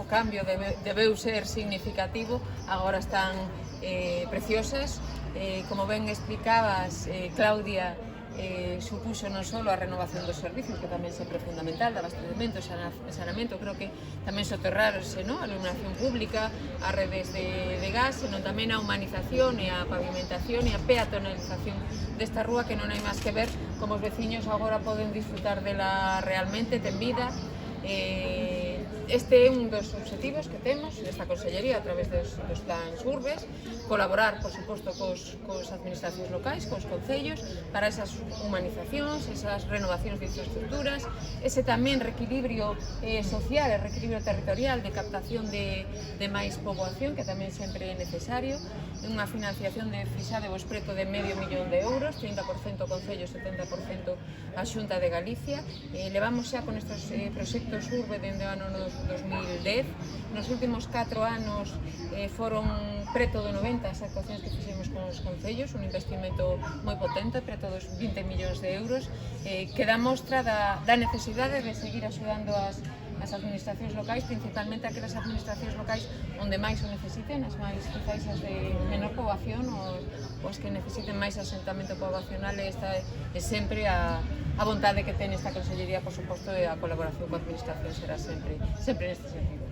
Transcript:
cambio debeu ser significativo, agora están preciosas. Como ben explicabas, Claudia, supuxo non só a renovación dos servicios, que tamén sempre é fundamental, de abastecemento, saneamento, creo que tamén soterrarse, a iluminación pública, as redes de gas, senón tamén a humanización e a pavimentación e a peatonalización desta rúa, que non hai máis que ver como os veciños agora poden disfrutar dela realmente, ten vida. Este é un dos obxectivos que temos desta Consellería a través dos plans Urbes, colaborar, por suposto, cos administracións locais, cos concellos, para esas humanizacións, esas renovacións de infraestructuras, ese tamén reequilibrio social e reequilibrio territorial de captación de máis poboación, que tamén sempre é necesario, unha financiación de fixadevos preto de €500.000, 30% Concello, 70% a Xunta de Galicia. Levamos xa con estes proxectos Urbe dende o ano 2010. Nos últimos 4 anos foron preto de 90 as actuacións que fixemos con os concellos, un investimento moi potente, preto dos €20.000.000, que dá mostra da necesidade de seguir axudando as administracións locais, principalmente aquelas administracións locais onde máis o necesiten, as máis quizáis as de menor poboación ou as que necesiten máis asentamento poboacional. Esta é sempre a vontade que ten esta Consellería, por suposto, e a colaboración coa administración será sempre neste sentido.